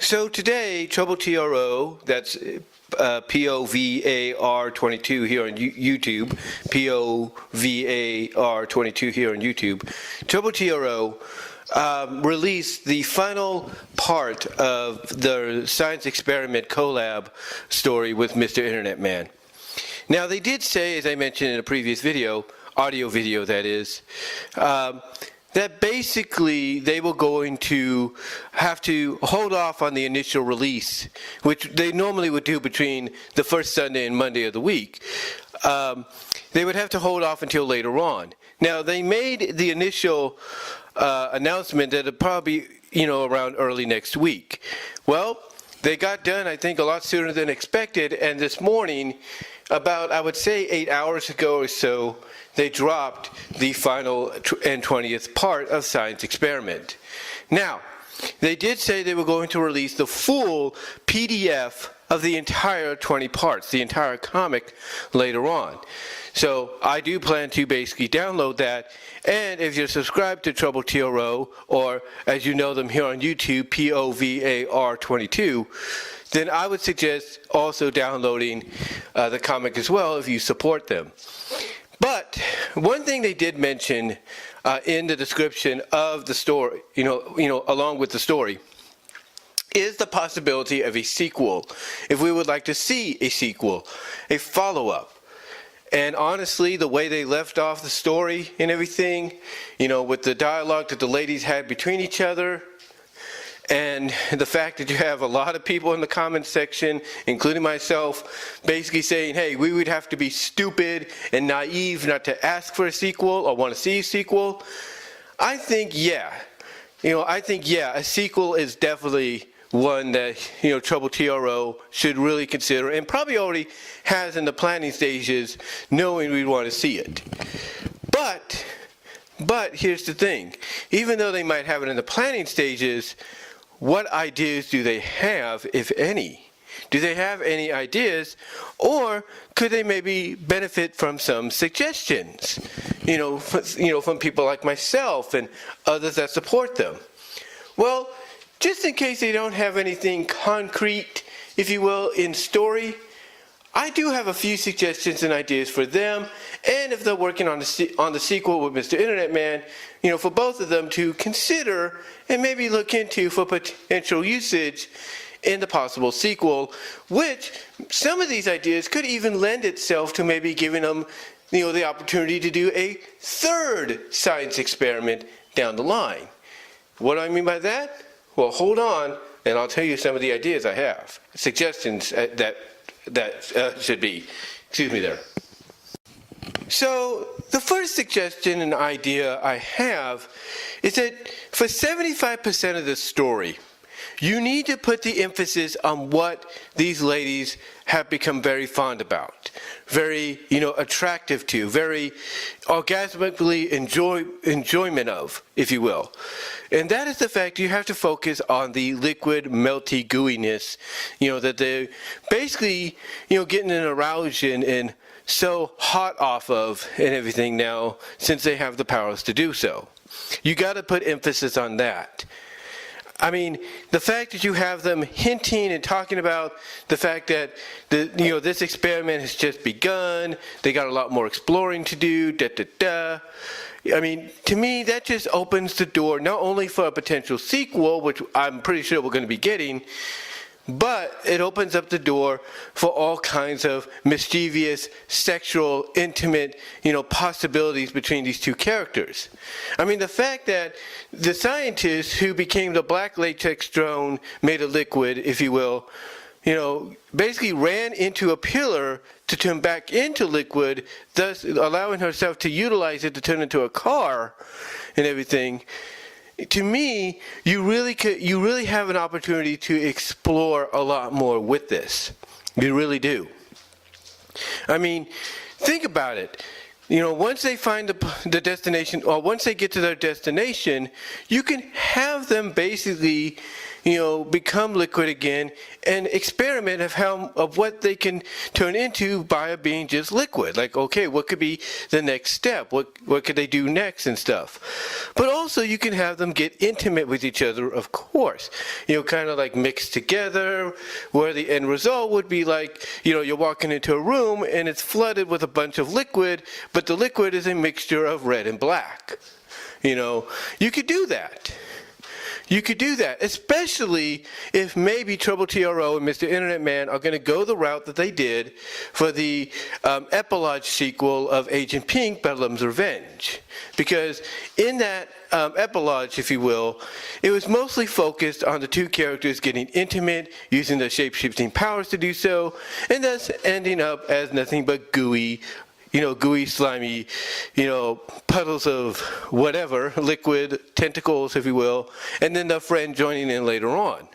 So today, TroubleTRO, that's POVAR 22 here on YouTube, POVAR 22 here on YouTube, TroubleTRO released the final part of the science experiment collab story with MrInternetman. Now they did say, as I mentioned in a previous video, audio video that is, that basically they were going to have to hold off on the initial release, which they normally would do between the first Sunday and Monday of the week. They would have to hold off until later on. Now, they made the initial announcement that it'd probably be, around early next week. Well, they got done, I think, a lot sooner than expected, and this morning, about, I would say, 8 hours ago or so, they dropped the final and 20th part of Science Experiment. Now, they did say they were going to release the full PDF of the entire 20 parts, the entire comic, later on. So I do plan to basically download that, and if you're subscribed to TroubleTRO, or as you know them here on YouTube, POVAR 22, then I would suggest also downloading the comic as well if you support them. But one thing they did mention in the description of the story, along with the story, is the possibility of a sequel. If we would like to see a sequel, a follow-up. And honestly, the way they left off the story and everything, with the dialogue that the ladies had between each other, and the fact that you have a lot of people in the comments section, including myself, basically saying, hey, we would have to be stupid and naive not to ask for a sequel or want to see a sequel. I think, yeah, a sequel is definitely one that, TroubleTRO should really consider, and probably already has in the planning stages, knowing we'd want to see it. But here's the thing. Even though they might have it in the planning stages, what ideas do they have, if any? Do they have any ideas, or could they maybe benefit from some suggestions? From people like myself and others that support them. Well, just in case they don't have anything concrete, if you will, in story, I do have a few suggestions and ideas for them, and if they're working on the sequel with MrInternetman, for both of them to consider and maybe look into for potential usage in the possible sequel, which some of these ideas could even lend itself to maybe giving them, the opportunity to do a third science experiment down the line. What do I mean by that? Well, hold on, and I'll tell you some of the ideas I have, suggestions that should be. Excuse me there. So the first suggestion and idea I have is that for 75% of the story, you need to put the emphasis on what these ladies have become very fond about, very, attractive to, very orgasmically enjoyment of, if you will. And that is the fact you have to focus on the liquid, melty gooiness, that they're basically, getting an arousal and so hot off of and everything now, since they have the powers to do so. You got to put emphasis on that. I mean, the fact that you have them hinting and talking about the fact that this experiment has just begun, they got a lot more exploring to do, I mean, to me, that just opens the door not only for a potential sequel, which I'm pretty sure we're going to be getting, but it opens up the door for all kinds of mischievous, sexual, intimate, possibilities between these two characters. I mean, the fact that the scientist who became the black latex drone made of liquid, if you will, basically ran into a pillar to turn back into liquid, thus allowing herself to utilize it to turn into a car and everything. To me, you really have an opportunity to explore a lot more with this. You really do. I mean, think about it. once they find the destination, or once they get to their destination, you can have them basically, become liquid again and experiment of what they can turn into by being just liquid. Like, okay, what could be the next step? What could they do next and stuff? But also you can have them get intimate with each other, of course. Kind of like mixed together, where the end result would be like, you're walking into a room and it's flooded with a bunch of liquid, but the liquid is a mixture of red and black. You could do that. You could do that, especially if maybe TroubleTRO and MrInternetman are going to go the route that they did for the epilogue sequel of Agent Pink, Bedlam's Revenge. Because in that epilogue, if you will, it was mostly focused on the two characters getting intimate, using their shape-shifting powers to do so, and thus ending up as nothing but gooey, slimy, puddles of whatever, liquid, tentacles, if you will, and then the friend joining in later on.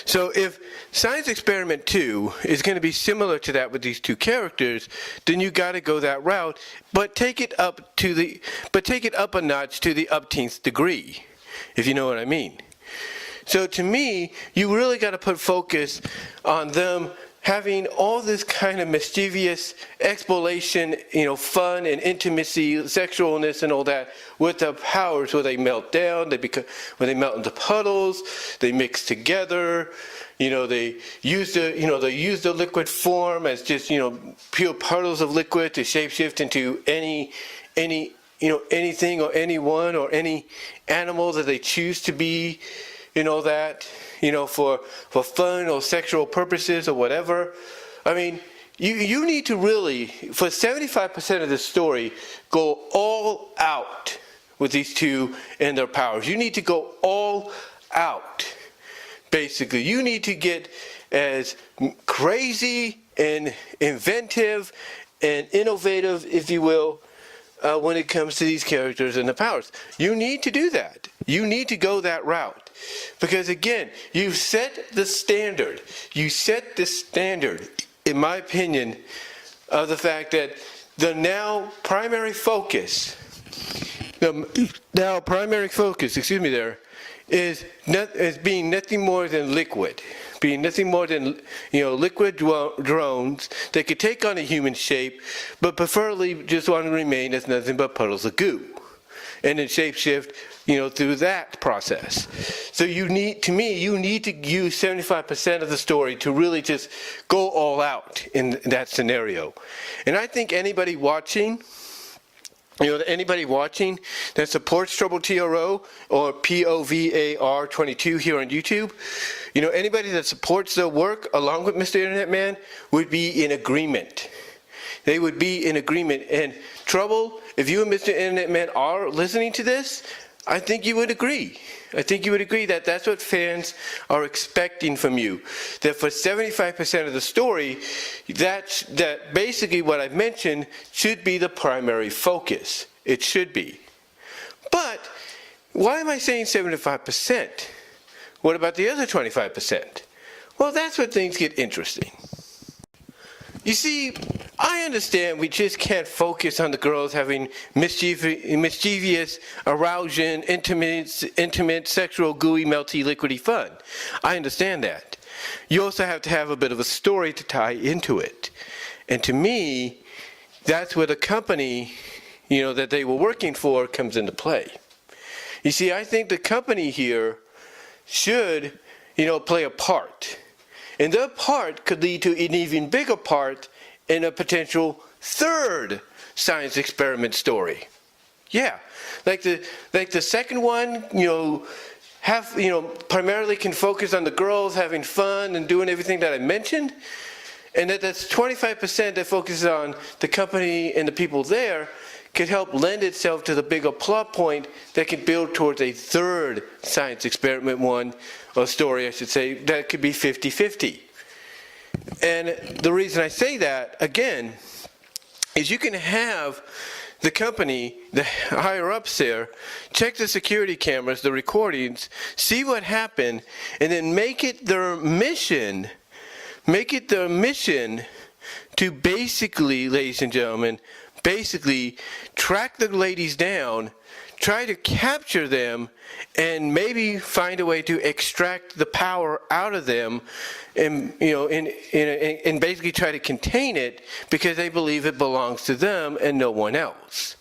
So if Science Experiment 2 is going to be similar to that with these two characters, then you got to go that route, but take it up a notch to the upteenth degree, if you know what I mean. So to me, you really got to put focus on them having all this kind of mischievous exploration, fun and intimacy, sexualness and all that with the powers where they melt down, when they melt into puddles, they mix together, they use the liquid form as just, pure puddles of liquid to shapeshift into anything or anyone or any animal that they choose to be, for fun or sexual purposes or whatever. I mean, you need to really, for 75% of the story, go all out with these two and their powers. You need to go all out, basically. You need to get as crazy and inventive and innovative, if you will, when it comes to these characters and the powers. You need to do that. You need to go that route. Because again, you've set the standard. You set the standard, in my opinion, of the fact that the now primary focus, is being nothing more than liquid. Being nothing more than, liquid drones that could take on a human shape, but preferably just want to remain as nothing but puddles of goo. And then shapeshift, through that process. So you need to use 75% of the story to really just go all out in that scenario. And I think anybody watching that supports TroubleTRO or POVAR22 here on YouTube, anybody that supports their work along with MrInternetman would be in agreement. They would be in agreement. And Trouble, if you and MrInternetman are listening to this, I think you would agree. I think you would agree that that's what fans are expecting from you. That for 75% of the story, that basically what I've mentioned should be the primary focus. It should be. But why am I saying 75%? What about the other 25%? Well, that's where things get interesting. You see, I understand we just can't focus on the girls having mischievous, arousing, intimate, sexual, gooey, melty, liquidy fun. I understand that. You also have to have a bit of a story to tie into it. And to me, that's where the company, that they were working for comes into play. You see, I think the company here should, play a part. And that part could lead to an even bigger part in a potential third science experiment story. Yeah, like the second one, primarily can focus on the girls having fun and doing everything that I mentioned, and that's 25% that focuses on the company and the people there could help lend itself to the bigger plot point that could build towards a third science experiment one, or story I should say, that could be 50-50. And the reason I say that, again, is you can have the company, the higher-ups there, check the security cameras, the recordings, see what happened, and then make it their mission to basically, ladies and gentlemen, basically track the ladies down, try to capture them, and maybe find a way to extract the power out of them, and and basically try to contain it because they believe it belongs to them and no one else.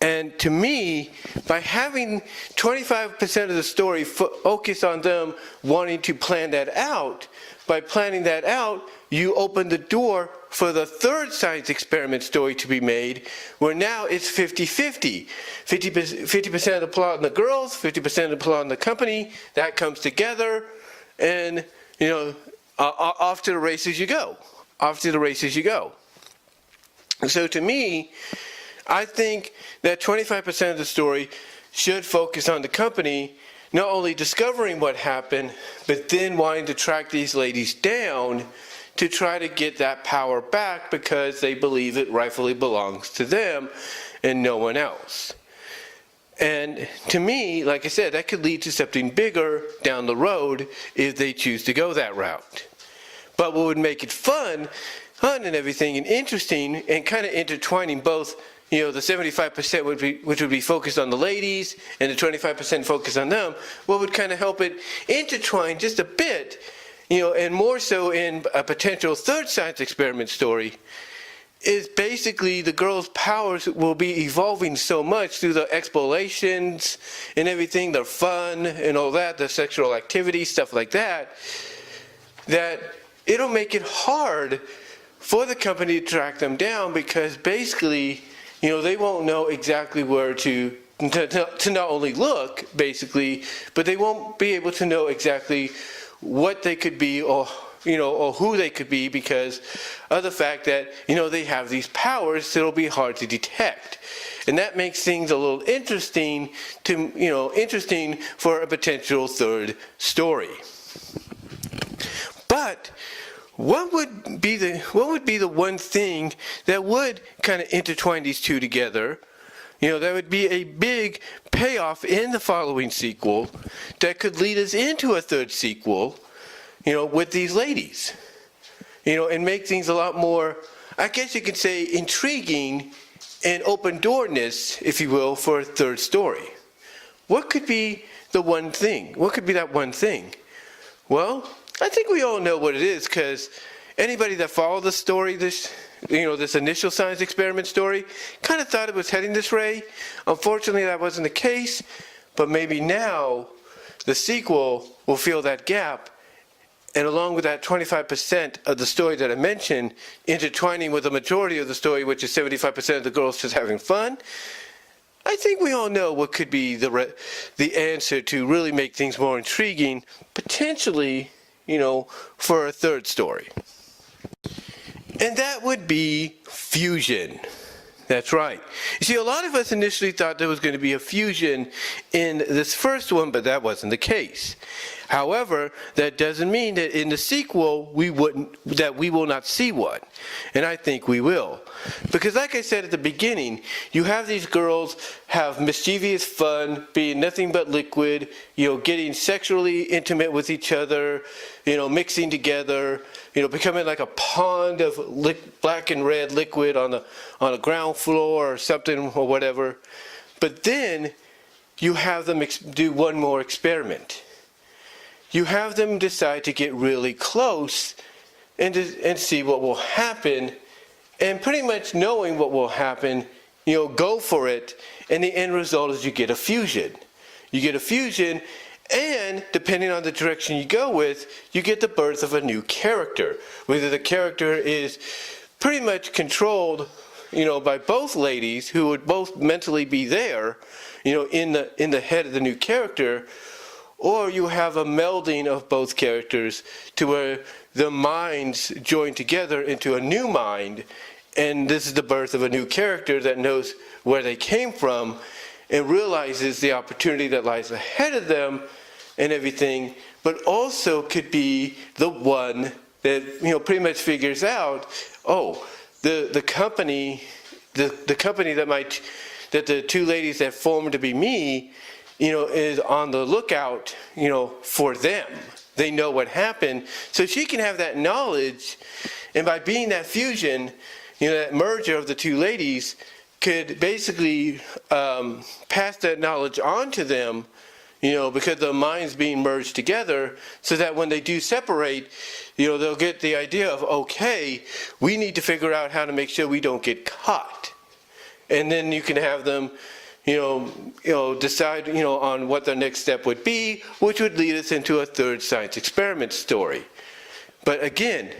And to me, by having 25% of the story focus on them wanting to plan that out, by planning that out, you open the door for the third science experiment story to be made, where now it's 50-50. 50% of the plot on the girls, 50% of the plot on the company. That comes together, and off to the races you go. Off to the races you go. So to me, I think that 25% of the story should focus on the company, not only discovering what happened, but then wanting to track these ladies down to try to get that power back because they believe it rightfully belongs to them and no one else. And to me, like I said, that could lead to something bigger down the road if they choose to go that route. But what would make it fun and everything, and interesting, and kind of intertwining both, the 75% which would be focused on the ladies, and the 25% focused on them, what would kind of help it intertwine just a bit, and more so in a potential third science experiment story, is basically the girls' powers will be evolving so much through the explorations and everything, their fun and all that, the sexual activity, stuff like that, that it'll make it hard for the company to track them down because basically, they won't know exactly where to not only look, basically, but they won't be able to know exactly what they could be or who they could be because of the fact that, they have these powers that'll be hard to detect. And that makes things a little interesting for a potential third story. But what would be the one thing that would kind of intertwine these two together? That would be a big payoff in the following sequel that could lead us into a third sequel, with these ladies, and make things a lot more, I guess you could say, intriguing and open-dooredness, if you will, for a third story. What could be the one thing? What could be that one thing? Well, I think we all know what it is because anybody that followed the story, this initial science experiment story, kind of thought it was heading this way. Unfortunately, that wasn't the case, but maybe now the sequel will fill that gap, and along with that 25% of the story that I mentioned, intertwining with the majority of the story, which is 75% of the girls just having fun, I think we all know what could be the answer to really make things more intriguing, potentially, for a third story. And that would be fusion. That's right. You see, a lot of us initially thought there was going to be a fusion in this first one, but that wasn't the case. However, that doesn't mean that in the sequel we will not see one. And I think we will. Because like I said at the beginning, you have these girls have mischievous fun, being nothing but liquid, getting sexually intimate with each other, mixing together, becoming like a pond of black and red liquid on the ground floor or something or whatever. But then you have them do one more experiment. You have them decide to get really close and see what will happen, and pretty much knowing what will happen, go for it, and the end result is you get a fusion. You get a fusion, and depending on the direction you go with, you get the birth of a new character. Whether the character is pretty much controlled, by both ladies who would both mentally be there, in the head of the new character, or you have a melding of both characters to where the minds join together into a new mind, and this is the birth of a new character that knows where they came from and realizes the opportunity that lies ahead of them and everything, but also could be the one that pretty much figures out, the company that the two ladies that formed to be me, is on the lookout, for them. They know what happened, so she can have that knowledge And by being that fusion, that merger of the two ladies could basically pass that knowledge on to them, because the minds being merged together, so that when they do separate, they'll get the idea of, okay, we need to figure out how to make sure we don't get caught. And then you can have them, decide, on what their next step would be, which would lead us into a third science experiment story. But again,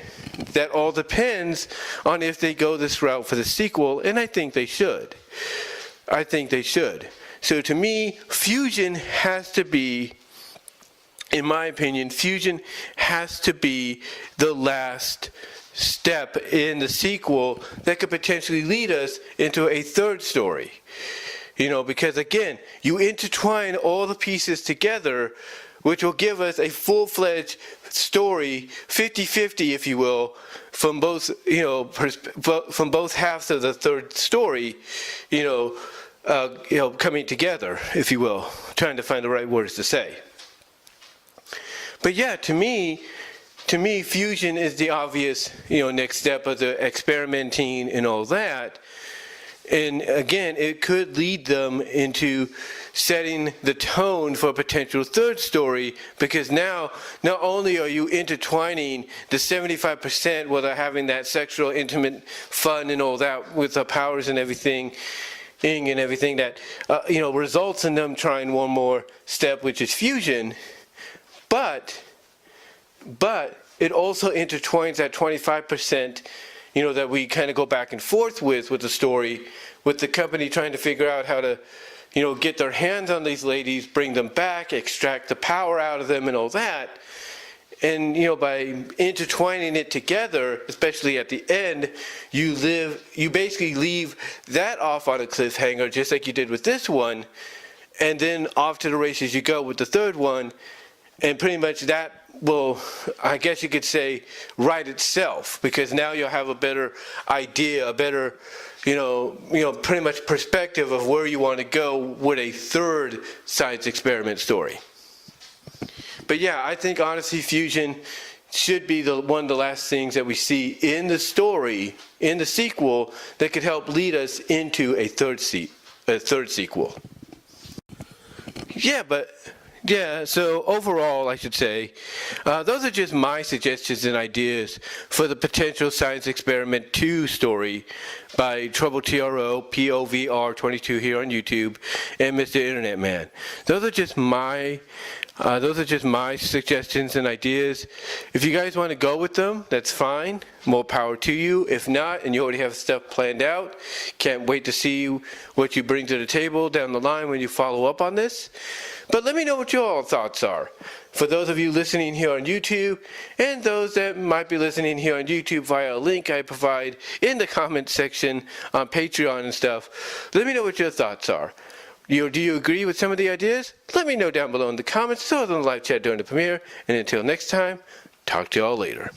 that all depends on if they go this route for the sequel, and I think they should. So to me, fusion has to be, in my opinion, fusion has to be the last step in the sequel that could potentially lead us into a third story. Because again, you intertwine all the pieces together, which will give us a full-fledged story, 50-50, if you will, from both, from both halves of the third story, coming together, if you will, trying to find the right words to say. But yeah, to me, fusion is the obvious, next step of the experimenting and all that. And again, it could lead them into setting the tone for a potential third story, because now not only are you intertwining the 75% where they're having that sexual, intimate fun and all that with the powers and everything, that results in them trying one more step, which is fusion, but it also intertwines that 25%, that we kind of go back and forth with the story, with the company trying to figure out how to, get their hands on these ladies, bring them back, extract the power out of them and all that. And, by intertwining it together, especially at the end, you basically leave that off on a cliffhanger, just like you did with this one, and then off to the races you go with the third one, and pretty much that will, I guess you could say, write itself, because now you'll have a better idea, a better, pretty much perspective of where you want to go with a third science experiment story. But yeah, I think honestly, fusion should be one of the last things that we see in the story, in the sequel, that could help lead us into a third sequel. So overall, I should say, those are just my suggestions and ideas for the potential Science Experiment 2 story by TroubleTRO, POVR22 here on YouTube, and MrInternetman. Those are just my suggestions and ideas. If you guys want to go with them, that's fine. More power to you. If not, and you already have stuff planned out, can't wait to see what you bring to the table down the line when you follow up on this. But let me know what your thoughts are. For those of you listening here on YouTube, and those that might be listening here on YouTube via a link I provide in the comment section on Patreon and stuff, let me know what your thoughts are. Do you agree with some of the ideas? Let me know down below in the comments, so in the live chat during the premiere. And until next time, talk to y'all later.